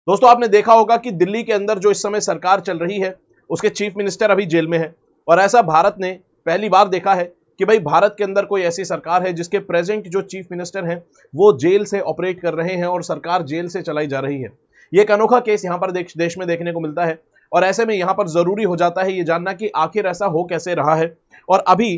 दोस्तों आपने देखा होगा कि दिल्ली के अंदर जो इस समय सरकार चल रही है उसके चीफ मिनिस्टर अभी जेल में है। और ऐसा भारत ने पहली बार देखा है कि भाई भारत के अंदर कोई ऐसी सरकार है जिसके प्रेजेंट जो चीफ मिनिस्टर हैं वो जेल से ऑपरेट कर रहे हैं और सरकार जेल से चलाई जा रही है। ये एक अनोखा केस यहाँ पर देश में देखने को मिलता है। और ऐसे में यहाँ पर जरूरी हो जाता है ये जानना कि आखिर ऐसा हो कैसे रहा है और अभी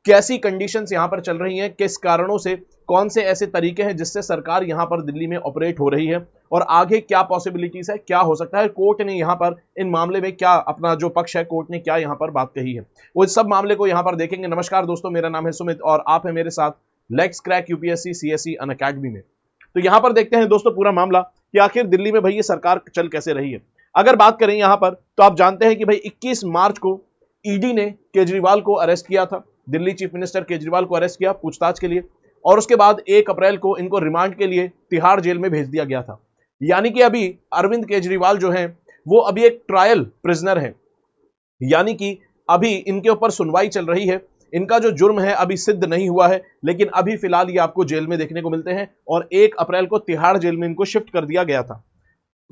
कैसी कंडीशंस यहां पर चल रही हैं, किस कारणों से, कौन से ऐसे तरीके हैं जिससे सरकार यहां पर दिल्ली में ऑपरेट हो रही है और आगे क्या पॉसिबिलिटीज है, क्या हो सकता है। कोर्ट ने यहां पर इन मामले में क्या अपना जो पक्ष है, कोर्ट ने क्या यहां पर बात कही है, वो इस सब मामले को यहां पर देखेंगे। नमस्कार दोस्तों, मेरा नाम है सुमित और आप है मेरे साथ let's crack UPSC CSE Unacademy में। तो यहां पर देखते हैं दोस्तों पूरा मामला कि आखिर दिल्ली में भाई ये सरकार चल कैसे रही है। अगर बात करें यहां पर तो आप जानते हैं कि भाई 21 मार्च को ईडी ने केजरीवाल को अरेस्ट किया था। दिल्ली चीफ मिनिस्टर केजरीवाल को अरेस्ट किया पूछताछ के लिए और उसके बाद 1 अप्रैल को इनको रिमांड के लिए तिहाड़ जेल में भेज दिया गया था। यानी कि अभी अरविंद केजरीवाल जो हैं वो अभी एक ट्रायल प्रिजनर है, यानी कि अभी इनके ऊपर सुनवाई चल रही है। इनका जो जुर्म है अभी सिद्ध नहीं हुआ है, लेकिन अभी फिलहाल ये आपको जेल में देखने को मिलते हैं और 1 अप्रैल को तिहाड़ जेल में इनको शिफ्ट कर दिया गया था।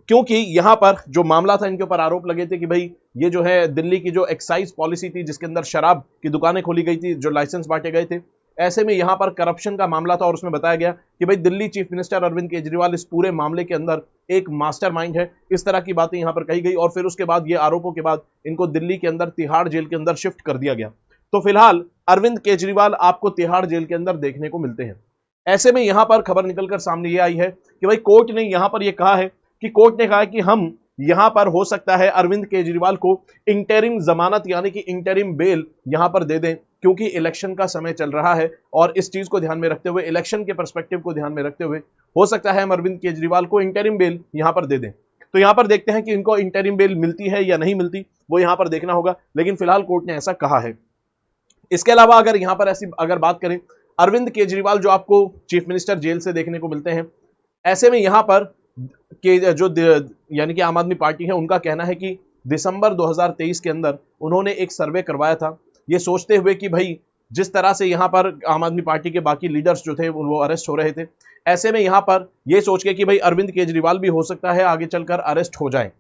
क्योंकि यहां पर जो मामला था, इनके ऊपर आरोप लगे थे कि भाई ये जो है दिल्ली की जो एक्साइज पॉलिसी थी जिसके अंदर शराब की दुकानें खोली गई थी, जो लाइसेंस बांटे गए थे, ऐसे में यहां पर करप्शन का मामला था और उसमें बताया गया कि भाई दिल्ली चीफ मिनिस्टर अरविंद केजरीवाल इस पूरे मामले के अंदर एक मास्टरमाइंड है। इस तरह की बातें यहां पर कही गई और फिर उसके बाद ये आरोपों के बाद इनको दिल्ली के अंदर तिहाड़ जेल के अंदर शिफ्ट कर दिया गया। तो फिलहाल अरविंद केजरीवाल आपको तिहाड़ जेल के अंदर देखने को मिलते हैं। ऐसे में यहां पर खबर निकलकर सामने ये आई है कि भाई कोर्ट ने यहां पर यह कहा है कि हम यहां पर हो सकता है अरविंद केजरीवाल को इंटरिम जमानत यानी कि इंटरिम बेल यहां पर दे दें, क्योंकि इलेक्शन का समय चल रहा है और इस चीज को ध्यान में रखते हुए, इलेक्शन के पर्सपेक्टिव को ध्यान में रखते हुए हो सकता है हम अरविंद केजरीवाल को इंटरिम बेल यहां पर दे दें। तो यहां पर देखते हैं कि इनको इंटरिम बेल मिलती है या नहीं मिलती, वो यहां पर देखना होगा, लेकिन फिलहाल कोर्ट ने ऐसा कहा है। इसके अलावा अगर यहां पर ऐसी अगर बात करें, अरविंद केजरीवाल जो आपको चीफ मिनिस्टर जेल से देखने को मिलते हैं, ऐसे में यहां पर कि जो यानी कि आम आदमी पार्टी है उनका कहना है कि दिसंबर 2023 के अंदर उन्होंने एक सर्वे करवाया था, ये सोचते हुए कि भाई जिस तरह से यहां पर आम आदमी पार्टी के बाकी लीडर्स जो थे वो अरेस्ट हो रहे थे, ऐसे में यहां पर ये सोच के कि भाई अरविंद केजरीवाल भी हो सकता है आगे चलकर अरेस्ट हो जाए।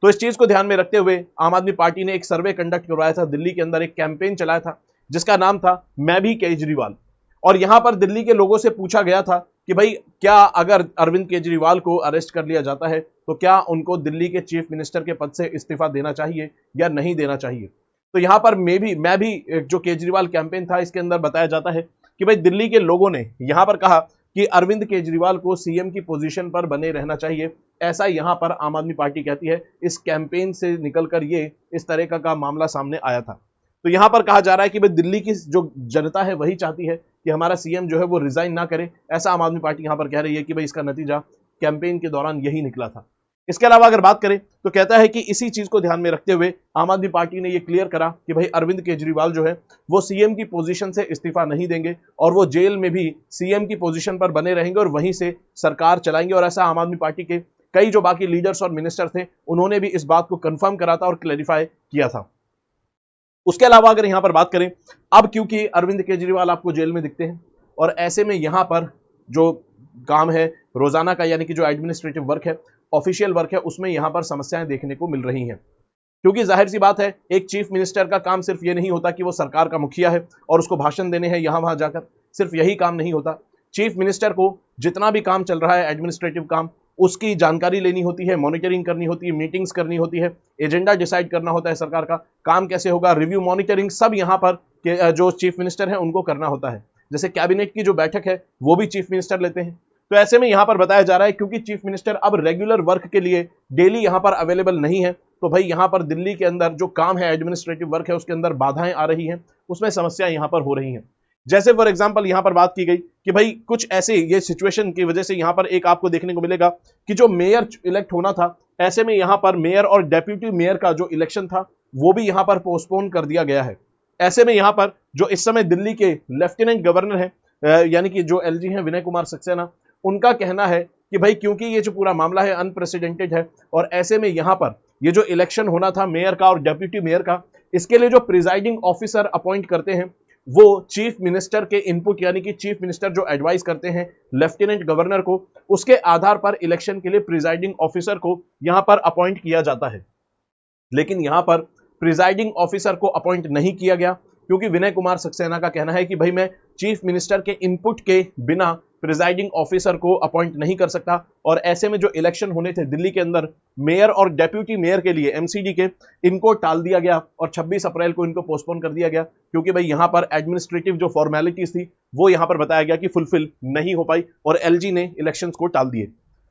तो इस चीज को ध्यान में रखते हुए आम आदमी पार्टी ने एक सर्वे कंडक्ट करवाया था, दिल्ली के अंदर एक कैंपेन चलाया था जिसका नाम था मैं भी केजरीवाल। और यहां पर दिल्ली के लोगों से पूछा गया था कि भाई क्या अगर अरविंद केजरीवाल को अरेस्ट कर लिया जाता है तो क्या उनको दिल्ली के चीफ मिनिस्टर के पद से इस्तीफा देना चाहिए या नहीं देना चाहिए। तो यहां पर मैं भी जो केजरीवाल कैंपेन था इसके अंदर बताया जाता है कि भाई दिल्ली के लोगों ने यहां पर कहा कि अरविंद केजरीवाल को सीएम की पोजीशन पर बने रहना चाहिए, ऐसा यहां पर आम आदमी पार्टी कहती है। इस कैंपेन से निकलकर ये इस तरह का मामला सामने आया था। तो यहां पर कहा जा रहा है कि भाई दिल्ली की जो जनता है वही चाहती है कि हमारा सीएम जो है वो रिजाइन ना करे, ऐसा आम आदमी पार्टी यहां पर कह रही है कि भाई इसका नतीजा कैंपेन के दौरान यही निकला था। इसके अलावा अगर बात करें तो कहता है कि इसी चीज को ध्यान में रखते हुए आम आदमी पार्टी ने यह क्लियर करा कि भाई अरविंद केजरीवाल जो है वो सीएम की पोजीशन से इस्तीफा नहीं देंगे और वो जेल में भी सीएम की पोजीशन पर बने रहेंगे और वहीं से सरकार चलाएंगे। और ऐसा आम आदमी पार्टी के कई जो बाकी लीडर्स और मिनिस्टर थे उन्होंने भी इस बात को कंफर्म करा था और क्लैरिफाई किया था। उसके अलावा अगर यहां पर बात करें, अब क्योंकि अरविंद केजरीवाल आपको जेल में दिखते हैं और ऐसे में यहां पर जो काम है रोजाना का, यानी कि जो एडमिनिस्ट्रेटिव वर्क है, ऑफिशियल वर्क है, उसमें यहां पर समस्याएं देखने को मिल रही हैं। क्योंकि जाहिर सी बात है एक चीफ मिनिस्टर का काम सिर्फ ये नहीं होता कि वो सरकार का मुखिया है और उसको भाषण देने हैं यहां वहां जाकर, सिर्फ यही काम नहीं होता। चीफ मिनिस्टर को जितना भी काम चल रहा है एडमिनिस्ट्रेटिव काम, उसकी जानकारी लेनी होती है, मॉनिटरिंग करनी होती है, मीटिंग्स करनी होती है, एजेंडा डिसाइड करना होता है सरकार का, काम कैसे होगा, रिव्यू मॉनिटरिंग सब यहां पर जो चीफ मिनिस्टर है उनको करना होता है। जैसे कैबिनेट की जो बैठक है वो भी चीफ मिनिस्टर लेते हैं। तो ऐसे में यहां पर बताया जा रहा है क्योंकि चीफ मिनिस्टर अब रेगुलर वर्क के लिए डेली यहां पर अवेलेबल नहीं है, तो भाई यहां पर दिल्ली के अंदर जो काम है एडमिनिस्ट्रेटिव वर्क है उसके अंदर बाधाएं आ रही हैं, उसमें समस्या यहां पर हो रही हैं। जैसे फॉर एग्जांपल यहां पर बात की गई कि भाई कुछ ऐसे ये सिचुएशन की वजह से यहां पर एक आपको देखने को मिलेगा कि जो मेयर इलेक्ट होना था, ऐसे में यहां पर मेयर और डेप्यूटी मेयर का जो इलेक्शन था वो भी यहां पर पोस्टपोन कर दिया गया है। ऐसे में यहां पर जो इस समय दिल्ली के लेफ्टिनेंट गवर्नर है यानी कि जो एलजी हैं विनय कुमार सक्सेना, उनका कहना है कि भाई क्योंकि ये जो पूरा मामला है अनप्रेसिडेंटेड है और ऐसे में यहां पर ये जो इलेक्शन होना था मेयर का और डेप्यूटी मेयर का, इसके लिए जो प्रिजाइडिंग ऑफिसर अपॉइंट करते हैं वो चीफ मिनिस्टर के इनपुट, यानी कि चीफ मिनिस्टर जो एडवाइस करते हैं लेफ्टिनेंट गवर्नर को, उसके आधार पर इलेक्शन के लिए प्रिजाइडिंग ऑफिसर को यहां पर अपॉइंट किया जाता है। लेकिन यहां पर प्रिजाइडिंग ऑफिसर को अपॉइंट नहीं किया गया, क्योंकि विनय कुमार सक्सेना का कहना है कि भाई मैं चीफ मिनिस्टर के इनपुट के बिना प्रिजाइडिंग ऑफिसर को अपॉइंट नहीं कर सकता। और ऐसे में जो इलेक्शन होने थे दिल्ली के अंदर मेयर और डेप्यूटी मेयर के लिए, एमसीडी के, इनको टाल दिया गया और 26 अप्रैल को इनको पोस्टपोन कर दिया गया, क्योंकि भाई यहां पर एडमिनिस्ट्रेटिव जो फॉर्मेलिटीज थी वो यहां पर बताया गया कि फुलफिल नहीं हो पाई और एलजी ने इलेक्शंस को टाल दिए।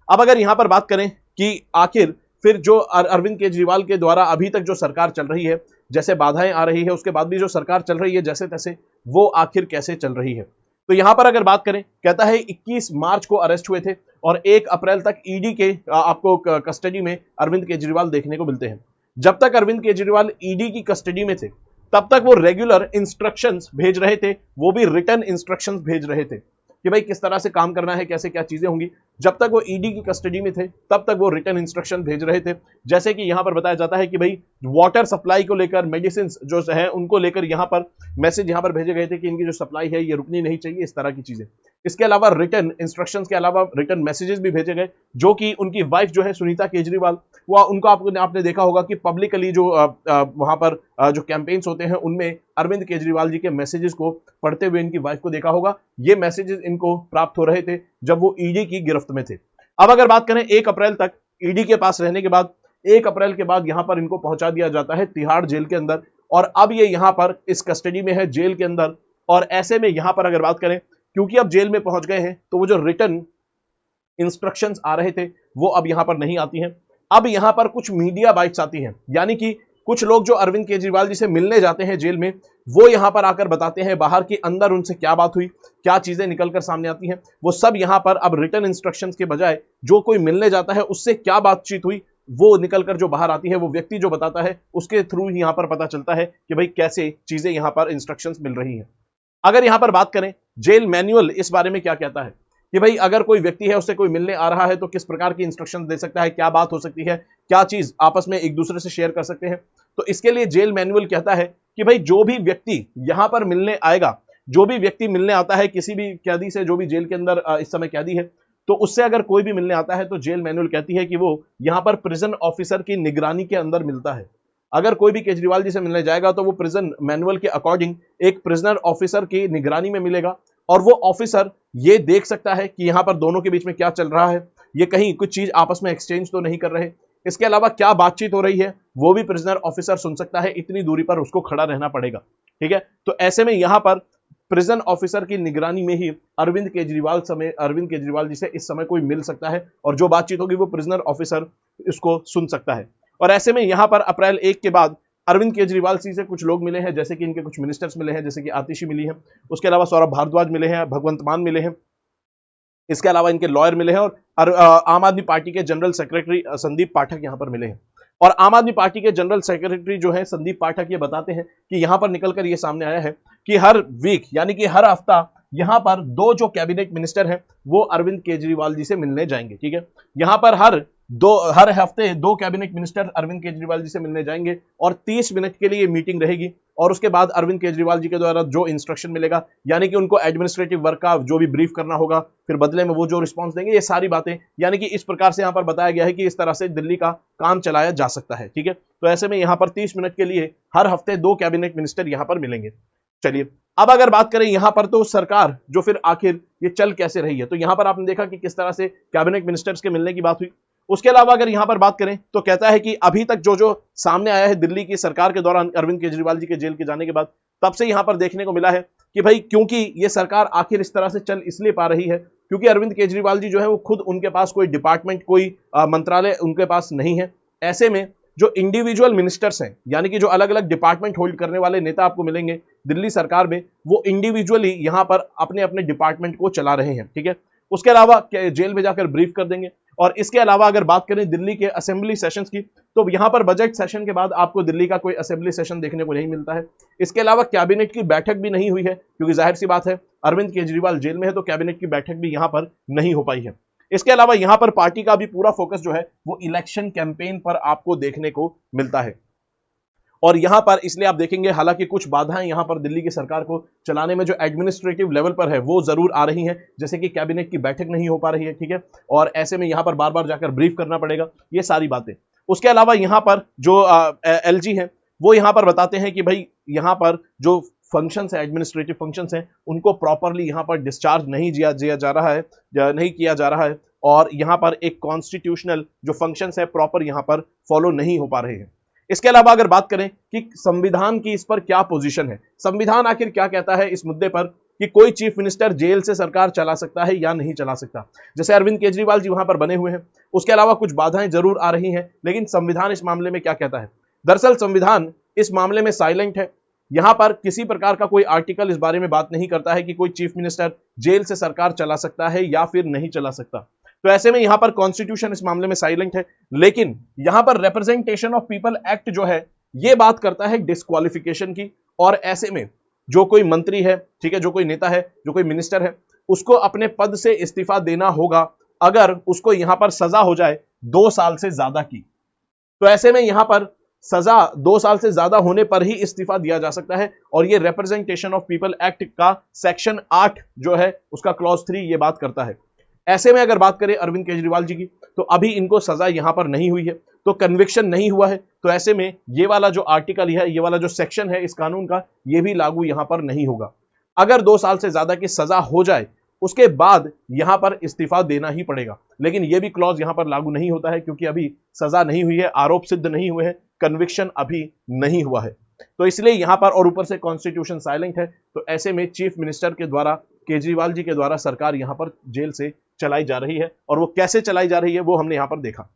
अब अगर यहां पर बात करें कि आखिर फिर जो अरविंद केजरीवाल के द्वारा अभी तक जो सरकार चल रही है, जैसे बाधाएं आ रही है, उसके बाद भी जो सरकार चल रही है जैसे तैसे, वो आखिर कैसे चल रही है। तो यहां पर अगर बात करें, कहता है 21 मार्च को अरेस्ट हुए थे और 1 अप्रैल तक ईडी के आपको कस्टडी में अरविंद केजरीवाल देखने को मिलते हैं। जब तक अरविंद केजरीवाल ईडी की कस्टडी में थे तब तक वो रेगुलर इंस्ट्रक्शंस भेज रहे थे, वो भी रिटर्न इंस्ट्रक्शंस भेज रहे थे कि भाई किस तरह से काम करना है, कैसे क्या चीजें होंगी। जब तक वो ईडी की कस्टडी में थे तब तक वो रिटर्न इंस्ट्रक्शन भेज रहे थे। जैसे कि यहां पर बताया जाता है कि भाई वाटर सप्लाई को लेकर, मेडिसिन जो है उनको लेकर यहां पर मैसेज यहां पर भेजे गए थे कि इनकी जो सप्लाई है ये रुकनी नहीं चाहिए, इस तरह की चीजें। इसके अलावा रिटर्न इंस्ट्रक्शंस के अलावा रिटर्न मैसेजेस भी भेजे गए, जो कि उनकी वाइफ जो है सुनीता केजरीवाल, वो उनको आपने देखा होगा कि पब्लिकली जो वहां पर जो कैंपेन्स होते हैं उनमें अरविंद केजरीवाल जी के मैसेजेस को पढ़ते हुए इनकी वाइफ को देखा होगा। ये मैसेजेस इनको प्राप्त हो रहे थे जब वो ईडी की गिरफ्त में थे। अब अगर बात करें 1 अप्रैल तक ईडी के पास रहने के बाद, 1 अप्रैल के बाद यहां पर इनको पहुंचा दिया जाता है तिहाड़ जेल के अंदर, और अब ये यहां पर इस कस्टडी में है जेल के अंदर। और ऐसे में यहां पर अगर बात करें, क्योंकि अब जेल में पहुंच गए हैं, तो वो जो रिटर्न इंस्ट्रक्शंस आ रहे थे वो अब यहां पर नहीं आती हैं। अब यहां पर कुछ मीडिया बाइट्स आती हैं, यानी कि कुछ लोग जो अरविंद केजरीवाल जी से मिलने जाते हैं जेल में, वो यहां पर आकर बताते हैं बाहर की अंदर उनसे क्या बात हुई, क्या चीजें निकलकर सामने आती हैं। वो सब यहां पर अब रिटर्न इंस्ट्रक्शंस के बजाय जो कोई मिलने जाता है उससे क्या बातचीत हुई वो निकलकर जो बाहर आती है, वो व्यक्ति जो बताता है उसके थ्रू ही यहां पर पता चलता है कि भाई कैसे चीजें यहां पर इंस्ट्रक्शंस मिल रही हैं। अगर यहां पर बात करें, जेल मैनुअल इस बारे में क्या कहता है कि भाई अगर कोई व्यक्ति है उससे कोई मिलने आ रहा है तो किस प्रकार की इंस्ट्रक्शन दे सकता है, क्या बात हो सकती है, क्या चीज आपस में एक दूसरे से शेयर कर सकते हैं। तो इसके लिए जेल मैनुअल कहता है कि भाई जो भी व्यक्ति यहां पर मिलने आएगा, जो भी व्यक्ति मिलने आता है किसी भी कैदी से, जो भी जेल के अंदर इस समय कैदी है, तो उससे अगर कोई भी मिलने आता है तो जेल मैनुअल कहती है कि वो यहां पर प्रिजन ऑफिसर की निगरानी के अंदर मिलता है। अगर कोई भी केजरीवाल जी से मिलने जाएगा तो वो प्रिजन मैनुअल के अकॉर्डिंग एक प्रिजनर ऑफिसर की निगरानी में मिलेगा, और वो ऑफिसर ये देख सकता है कि यहां पर दोनों के बीच में क्या चल रहा है, ये कहीं कुछ चीज आपस में एक्सचेंज तो नहीं कर रहे। इसके अलावा क्या बातचीत हो रही है वो भी प्रिजनर ऑफिसर सुन सकता है, इतनी दूरी पर उसको खड़ा रहना पड़ेगा। ठीक है, तो ऐसे में यहां पर प्रिजन ऑफिसर की निगरानी में ही अरविंद केजरीवाल जी से इस समय कोई मिल सकता है, और जो बातचीत होगी वो प्रिजनर ऑफिसर इसको सुन सकता है। और ऐसे में यहां पर अप्रैल 1 के बाद अरविंद केजरीवाल जी से कुछ लोग मिले हैं, जैसे कि इनके कुछ मिनिस्टर्स मिले हैं, जैसे कि आतिशी मिली है, उसके अलावा सौरभ भारद्वाज मिले हैं, भगवंत मान मिले हैं, इसके अलावा इनके लॉयर मिले हैं, और आम आदमी पार्टी के जनरल सेक्रेटरी संदीप पाठक यहां पर मिले हैं। और आम आदमी पार्टी के जनरल सेक्रेटरी जो है संदीप पाठक ये बताते हैं कि यहां पर निकलकर ये सामने आया है कि हर वीक यानी कि हर हफ्ता यहां पर 2 जो कैबिनेट मिनिस्टर हैं वो अरविंद केजरीवाल जी से मिलने जाएंगे। ठीक है, यहां पर हर हफ्ते 2 कैबिनेट मिनिस्टर अरविंद केजरीवाल जी से मिलने जाएंगे और 30 मिनट के लिए मीटिंग रहेगी, और उसके बाद अरविंद केजरीवाल जी के द्वारा जो इंस्ट्रक्शन मिलेगा, यानी कि उनको एडमिनिस्ट्रेटिव वर्क का जो भी ब्रीफ करना होगा, फिर बदले में वो जो रिस्पांस देंगे, ये सारी बातें, यानी कि इस प्रकार से यहां पर बताया गया है कि इस तरह से दिल्ली का काम चलाया जा सकता है। ठीक है, तो ऐसे में यहां पर 30 मिनट के लिए हर हफ्ते 2 कैबिनेट मिनिस्टर यहां पर मिलेंगे। चलिए, अब अगर बात करें यहां पर तो सरकार जो फिर आखिर ये चल कैसे रही है, तो यहां पर आपने देखा कि किस तरह से कैबिनेट मिनिस्टर्स के मिलने की बात हुई। उसके अलावा अगर यहां पर बात करें तो कहता है कि अभी तक जो सामने आया है दिल्ली की सरकार के दौरान अरविंद केजरीवाल जी के जेल के जाने के बाद, तब से यहां पर देखने को मिला है कि भाई क्योंकि ये सरकार आखिर इस तरह से चल इसलिए पा रही है क्योंकि अरविंद केजरीवाल जी जो है वो खुद, उनके पास कोई डिपार्टमेंट, कोई मंत्रालय उनके पास नहीं है। ऐसे में जो इंडिविजुअल मिनिस्टर्स हैं, यानी कि जो अलग अलग डिपार्टमेंट होल्ड करने वाले नेता आपको मिलेंगे दिल्ली सरकार में, वो इंडिविजुअली यहां पर अपने अपने डिपार्टमेंट को चला रहे हैं। ठीक है, उसके अलावा जेल में जाकर ब्रीफ कर देंगे। और इसके अलावा अगर बात करें दिल्ली के असेंबली सेशंस की, तो यहां पर बजट सेशन के बाद आपको दिल्ली का कोई असेंबली सेशन देखने को नहीं मिलता है। इसके अलावा कैबिनेट की बैठक भी नहीं हुई है, क्योंकि जाहिर सी बात है अरविंद केजरीवाल जेल में है, तो कैबिनेट की बैठक भी यहां पर नहीं हो पाई है। इसके अलावा यहां पर पार्टी का भी पूरा फोकस जो है वो इलेक्शन कैंपेन पर आपको देखने को मिलता है। और यहां पर इसलिए आप देखेंगे हालांकि कुछ बाधाएं यहां पर दिल्ली की सरकार को चलाने में जो एडमिनिस्ट्रेटिव लेवल पर है वो जरूर आ रही हैं, जैसे कि कैबिनेट की बैठक नहीं हो पा रही है, ठीक है, और ऐसे में यहां पर बार बार जाकर ब्रीफ करना पड़ेगा, ये सारी बातें। उसके अलावा यहां पर जो एलजी है वो यहां पर बताते हैं कि भाई यहां पर जो फंक्शंस है, एडमिनिस्ट्रेटिव फंक्शंस हैं, उनको प्रॉपरली यहां पर डिस्चार्ज नहीं दिया जा रहा है, नहीं किया जा रहा है, और यहां पर एक कॉन्स्टिट्यूशनल जो फंक्शंस है प्रॉपर यहां पर फॉलो नहीं हो पा रहे हैं। इसके अलावा अगर बात करें कि संविधान की इस पर क्या पोजीशन है, संविधान आखिर क्या कहता है इस मुद्दे पर कि कोई चीफ मिनिस्टर जेल से सरकार चला सकता है या नहीं चला सकता, जैसे अरविंद केजरीवाल जी वहां पर बने हुए हैं। उसके अलावा कुछ बाधाएं जरूर आ रही हैं, लेकिन संविधान इस मामले में क्या कहता है? दरअसल संविधान इस मामले में साइलेंट है। यहां पर किसी प्रकार का कोई आर्टिकल इस बारे में बात नहीं करता है कि कोई चीफ मिनिस्टर जेल से सरकार चला सकता है या फिर नहीं चला सकता। तो ऐसे में यहां पर कॉन्स्टिट्यूशन इस मामले में साइलेंट है, लेकिन यहां पर रिप्रेजेंटेशन ऑफ पीपल एक्ट जो है ये बात करता है डिस्क्वालिफिकेशन की, और ऐसे में जो कोई मंत्री है, ठीक है, जो कोई नेता है, जो कोई मिनिस्टर है, उसको अपने पद से इस्तीफा देना होगा अगर उसको यहां पर सजा हो जाए 2 साल से ज्यादा की। तो ऐसे में यहां पर सजा 2 साल से ज्यादा होने पर ही इस्तीफा दिया जा सकता है, और ये रिप्रेजेंटेशन ऑफ पीपल एक्ट का सेक्शन 8 जो है उसका क्लॉज 3 ये बात करता है। ऐसे में अगर बात करें अरविंद केजरीवाल जी की, तो अभी इनको सजा यहां पर नहीं हुई है, तो कन्विक्शन नहीं हुआ है, तो ऐसे में ये वाला जो आर्टिकल है, ये वाला जो सेक्शन है इस कानून का, ये भी लागू यहां पर नहीं होगा। अगर 2 साल से ज्यादा की सजा हो जाए उसके बाद यहां पर इस्तीफा देना ही पड़ेगा, लेकिन यह भी क्लॉज यहां पर लागू नहीं होता है क्योंकि अभी सजा नहीं हुई है, आरोप सिद्ध नहीं हुए हैं, कन्विक्शन अभी नहीं हुआ है। तो इसलिए यहां पर, और ऊपर से कॉन्स्टिट्यूशन साइलेंट है, तो ऐसे में चीफ मिनिस्टर के द्वारा, केजरीवाल जी के द्वारा सरकार यहां पर जेल से चलाई जा रही है, और वो कैसे चलाई जा रही है वो हमने यहां पर देखा।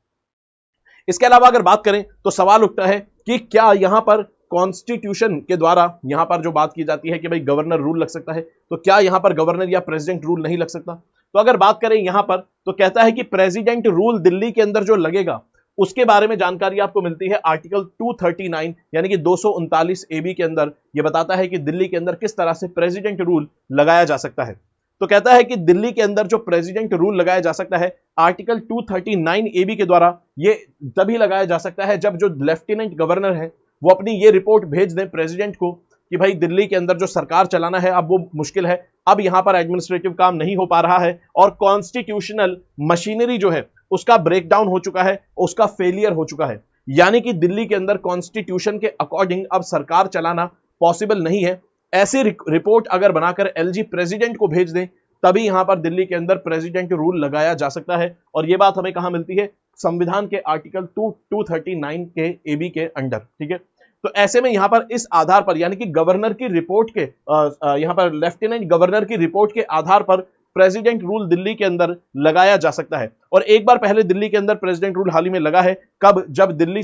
इसके अलावा अगर बात करें तो सवाल उठता है कि क्या यहां पर कॉन्स्टिट्यूशन के द्वारा यहां पर जो बात की जाती है कि भाई गवर्नर रूल लग सकता है, तो क्या यहां पर गवर्नर या प्रेसिडेंट रूल नहीं लग सकता? तो अगर बात करें यहां पर, तो कहता है कि प्रेसिडेंट रूल दिल्ली के अंदर जो लगेगा उसके बारे में जानकारी आपको मिलती है आर्टिकल 239 यानी कि 239 AB के अंदर। यह बताता है कि दिल्ली के अंदर किस तरह से प्रेसिडेंट रूल लगाया जा सकता है। तो कहता है कि दिल्ली के अंदर जो प्रेसिडेंट रूल लगाया जा सकता है आर्टिकल 239 AB के द्वारा, ये तभी लगाया जा सकता है जब जो लेफ्टिनेंट गवर्नर है वो अपनी ये रिपोर्ट भेज दें प्रेसिडेंट को कि भाई दिल्ली के अंदर जो सरकार चलाना है अब वो मुश्किल है, अब यहां पर एडमिनिस्ट्रेटिव काम नहीं हो पा रहा है, और कॉन्स्टिट्यूशनल मशीनरी जो है उसका ब्रेकडाउन हो चुका है, उसका फेलियर हो चुका है, यानी कि दिल्ली के अंदर कॉन्स्टिट्यूशन के अकॉर्डिंग अब सरकार चलाना पॉसिबल नहीं है। ऐसी रिपोर्ट अगर बनाकर एलजी प्रेसिडेंट को भेज दें तभी यहां पर दिल्ली के अंदर प्रेसिडेंट रूल लगाया जा सकता है, और यह बात हमें कहां मिलती है? संविधान के आर्टिकल 239 के AB के अंडर, ठीक है। तो ऐसे में यहां पर इस आधार पर, यानी कि गवर्नर की रिपोर्ट के यहां पर लेफ्टिनेंट गवर्नर की रिपोर्ट के आधार पर प्रेसिडेंट रूल दिल्ली के अंदर लगाया जा सकता है। और एक बार पहले दिल्ली के अंदर प्रेसिडेंट रूल हाल ही में लगा है, कब? जब दिल्ली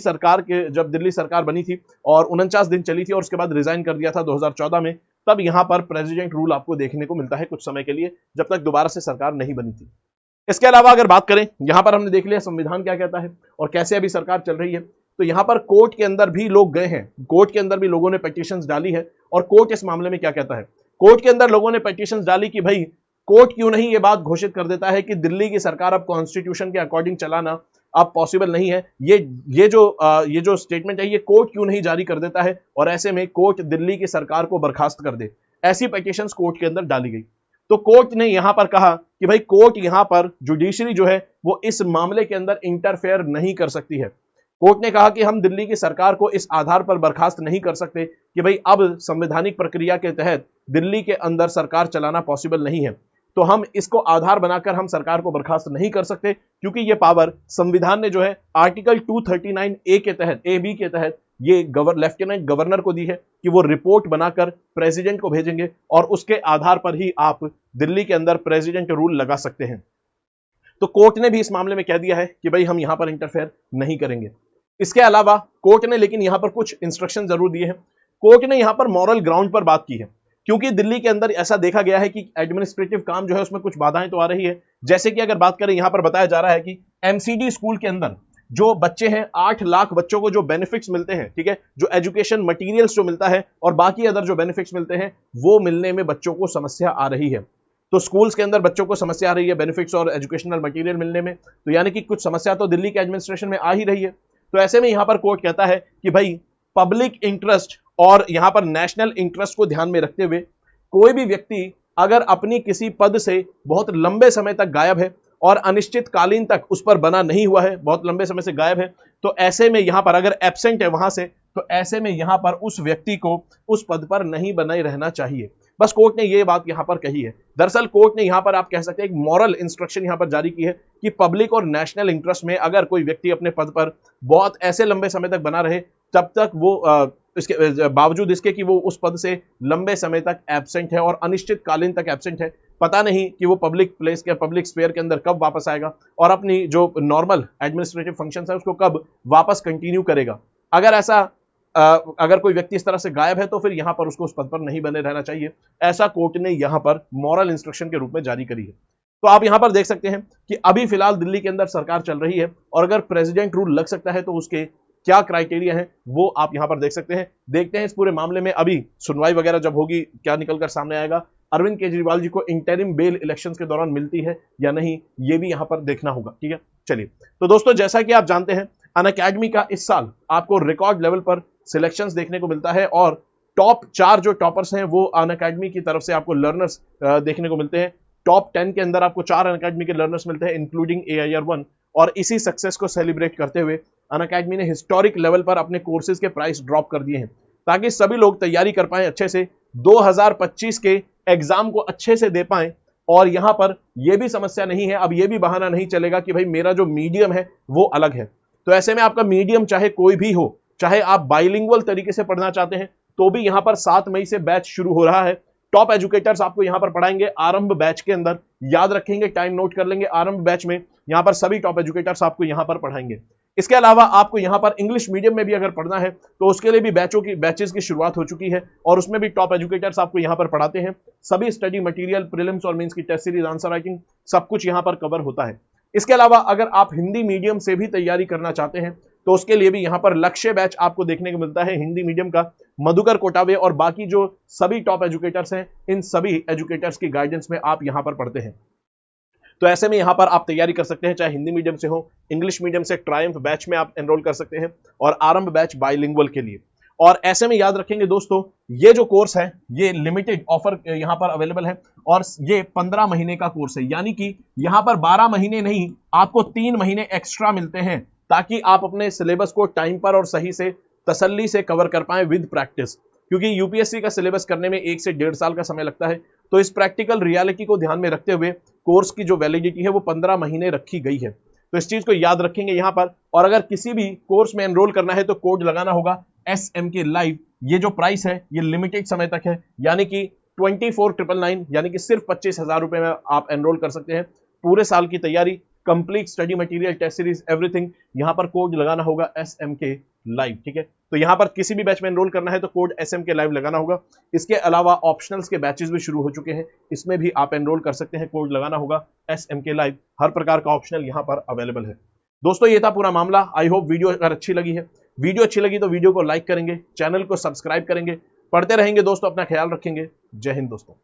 सरकार बनी थी और 49 दिन चली थी और उसके बाद रिजाइन कर दिया था 2014 में, तब यहां पर प्रेसिडेंट रूल आपको देखने को मिलता है कुछ समय के लिए, जब तक दोबारा से सरकार नहीं बनी थी। इसके अलावा अगर बात करें, यहां पर हमने देख लिया संविधान क्या कहता है और कैसे अभी सरकार चल रही है। तो यहां पर कोर्ट के अंदर भी लोग गए हैं, कोर्ट के अंदर भी लोगों ने पिटीशंस डाली है, और कोर्ट इस मामले में क्या कहता है? कोर्ट के अंदर लोगों ने पिटीशंस डाली कि भाई कोर्ट क्यों नहीं ये बात घोषित कर देता है कि दिल्ली की सरकार अब कॉन्स्टिट्यूशन के अकॉर्डिंग चलाना अब पॉसिबल नहीं है, ये जो स्टेटमेंट है ये कोर्ट क्यों नहीं जारी कर देता है, और ऐसे में कोर्ट दिल्ली की सरकार को बर्खास्त कर दे। ऐसी पिटीशंस कोर्ट के अंदर डाली गई। तो कोर्ट ने यहां पर कहा कि भाई कोर्ट यहां पर जुडिशरी जो है वो इस मामले के अंदर इंटरफेयर नहीं कर सकती है। कोर्ट ने कहा कि हम दिल्ली की सरकार को इस आधार पर बर्खास्त नहीं कर सकते कि भाई अब संवैधानिक प्रक्रिया के तहत दिल्ली के अंदर सरकार चलाना पॉसिबल नहीं है, तो हम इसको आधार बनाकर हम सरकार को बर्खास्त नहीं कर सकते, क्योंकि ये पावर संविधान ने जो है आर्टिकल 239A के तहत, AB के तहत ये लेफ्टिनेंट गवर्नर को दी है कि वो रिपोर्ट बनाकर प्रेसिडेंट को भेजेंगे और उसके आधार पर ही आप दिल्ली के अंदर प्रेसिडेंट रूल लगा सकते हैं। तो कोर्ट ने भी इस मामले में कह दिया है कि भाई हम यहां पर इंटरफेयर नहीं करेंगे। इसके अलावा कोर्ट ने लेकिन यहां पर कुछ इंस्ट्रक्शन जरूर दिए हैं। कोर्ट ने यहां पर मॉरल ग्राउंड पर बात की है, क्योंकि दिल्ली के अंदर ऐसा देखा गया है कि एडमिनिस्ट्रेटिव काम जो है उसमें कुछ बाधाएं तो आ रही है। जैसे कि अगर बात करें, यहां पर बताया जा रहा है कि MCD स्कूल के अंदर जो बच्चे हैं 8 लाख बच्चों को जो बेनिफिट्स मिलते हैं, ठीक है, जो एजुकेशन मटेरियल्स जो मिलता है और बाकी अदर जो बेनिफिट्स मिलते हैं वो मिलने में बच्चों को समस्या आ रही है। तो स्कूल्स के अंदर बच्चों को समस्या आ रही है बेनिफिट्स और एजुकेशनल मटेरियल मिलने में, तो यानी कि कुछ समस्या तो दिल्ली के एडमिनिस्ट्रेशन में आ ही रही है। तो ऐसे में यहां पर कोर्ट कहता है कि भाई पब्लिक इंटरेस्ट और यहां पर नेशनल इंटरेस्ट को ध्यान में रखते हुए कोई भी व्यक्ति अगर अपनी किसी पद से बहुत लंबे समय तक गायब है और अनिश्चितकालीन तक उस पर बना नहीं हुआ है, बहुत लंबे समय से गायब है, तो ऐसे में यहां पर अगर एब्सेंट है वहां से, तो ऐसे में यहां पर उस व्यक्ति को उस पद पर नहीं बने रहना चाहिए। बस कोर्ट ने यह बात यहां पर कही है। दरअसल कोर्ट ने यहां पर आप कह सकते हैं एक मॉरल इंस्ट्रक्शन यहां पर जारी की है कि पब्लिक और नेशनल इंटरेस्ट में अगर कोई व्यक्ति अपने पद पर बहुत ऐसे लंबे समय तक बना रहे, तब तक वो इसके बावजूद इसके कि वो उस पद से लंबे समय तक एब्सेंट है और अनिश्चितकालीन तक एब्सेंट है, पता नहीं कि वो पब्लिक प्लेस के पब्लिक स्फीयर के अंदर कब वापस आएगा और अपनी जो नॉर्मल एडमिनिस्ट्रेटिव फंक्शंस है उसको कब वापस कंटिन्यू करेगा। अगर ऐसा अगर कोई व्यक्ति इस तरह से गायब है तो फिर यहां पर उसको उस पद पर नहीं बने रहना चाहिए, ऐसा कोर्ट ने यहां पर मॉरल इंस्ट्रक्शन के रूप में जारी करी है। तो आप यहां पर देख सकते हैं कि अभी फिलहाल दिल्ली के अंदर सरकार चल रही है और अगर प्रेसिडेंट रूल लग सकता है तो उसके क्या क्राइटेरिया है वो आप यहां पर देख सकते हैं। देखते हैं इस पूरे मामले में अभी सुनवाई वगैरह जब होगी क्या निकलकर सामने आएगा, अरविंद केजरीवाल जी को इंटरिम बेल इलेक्शंस के दौरान मिलती है या नहीं, ये भी यहां पर देखना होगा। ठीक है, चलिए तो दोस्तों जैसा कि आप जानते हैं अनअकैडमी का इस साल आपको रिकॉर्ड लेवल पर सिलेक्शंस देखने को मिलता है और टॉप 4 जो टॉपर्स हैं वो अनअकैडमी की तरफ से आपको लर्नर्स देखने को मिलते हैं। टॉप 10 के अंदर आपको 4 अनअकैडमी के लर्नर्स मिलते हैं इंक्लूडिंग AIR1 और इसी सक्सेस को सेलिब्रेट करते हुए अनअकैडमी ने हिस्टोरिक लेवल पर अपने कोर्सेज के प्राइस ड्रॉप कर दिए हैं ताकि सभी लोग तैयारी कर पाएं अच्छे से, 2025 के एग्जाम को अच्छे से दे पाएं। और यहां पर यह भी समस्या नहीं है, अब यह भी बहाना नहीं चलेगा कि भाई मेरा जो मीडियम है वो अलग है। तो ऐसे में आपका मीडियम चाहे कोई भी हो, चाहे आप बाइलिंगुअल तरीके से पढ़ना चाहते हैं तो भी यहां पर 7 मई से बैच शुरू हो रहा है। टॉप एजुकेटर्स आपको यहां पर पढ़ाएंगे आरंभ बैच के अंदर, याद रखेंगे, टाइम नोट कर लेंगे, आरंभ बैच में यहां पर सभी टॉप एजुकेटर्स आपको यहां पर पढ़ाएंगे। इसके अलावा आपको यहां पर इंग्लिश मीडियम में भी अगर पढ़ना है तो उसके लिए भी बैचेस की शुरुआत हो चुकी है और उसमें भी टॉप एजुकेटर्स आपको यहां पर पढ़ाते हैं। सभी स्टडी मटेरियल, प्रीलिम्स और मेंस की टेस्ट सीरीज, आंसर राइटिंग, सब कुछ यहां पर कवर होता है। इसके अलावा अगर आप हिंदी मीडियम से भी तैयारी करना चाहते हैं तो उसके लिए भी यहां पर लक्ष्य बैच आपको देखने को मिलता है हिंदी मीडियम का। मधुकर कोटावे और बाकी जो सभी टॉप एजुकेटर्स हैं, इन सभी एजुकेटर्स की गाइडेंस में आप यहां पर पढ़ते हैं। तो ऐसे में यहां पर आप तैयारी कर सकते हैं, चाहे हिंदी मीडियम से हो, इंग्लिश मीडियम से ट्रायम्फ बैच में आप एनरोल कर सकते हैं और आरंभ बैच बाइलिंगुअल के लिए। और ऐसे में याद रखेंगे दोस्तों, ये जो कोर्स है ये लिमिटेड ऑफर यहां पर अवेलेबल है और ये 15 महीने का कोर्स है, यानी कि यहां पर 12 महीने नहीं, आपको 3 महीने एक्स्ट्रा मिलते हैं ताकि आप अपने सिलेबस को टाइम पर और सही से तसल्ली से कवर कर पाएं विद प्रैक्टिस। क्योंकि यूपीएससी का सिलेबस करने में 1 से 1.5 साल का समय लगता है, तो इस प्रैक्टिकल रियलिटी को ध्यान में रखते हुए कोर्स की जो वैलिडिटी है वो 15 महीने रखी गई है। तो इस चीज को याद रखेंगे यहां पर। और अगर किसी भी कोर्स में एनरोल करना है तो कोड लगाना होगा SMK लाइव। ये जो प्राइस है ये लिमिटेड समय तक है, यानी कि 24,999, यानी कि सिर्फ 25,000 रुपए में आप एनरोल कर सकते हैं। पूरे साल की तैयारी, complete study material, test series, everything, यहां पर कोड लगाना होगा SMK लाइव। ठीक है, तो यहां पर किसी भी बैच में एनरोल करना है तो कोड SMK लाइव लगाना होगा। इसके अलावा ऑप्शनल्स के बैचेस भी शुरू हो चुके हैं, इसमें भी आप एनरोल कर सकते हैं, कोड लगाना होगा SMK लाइव। हर प्रकार का ऑप्शनल यहां पर अवेलेबल है। दोस्तों ये था पूरा मामला। आई होप वीडियो अगर अच्छी लगी है, वीडियो अच्छी लगी तो वीडियो को लाइक करेंगे, चैनल को सब्सक्राइब करेंगे, पढ़ते रहेंगे दोस्तों, अपना ख्याल रखेंगे। जय हिंद दोस्तों।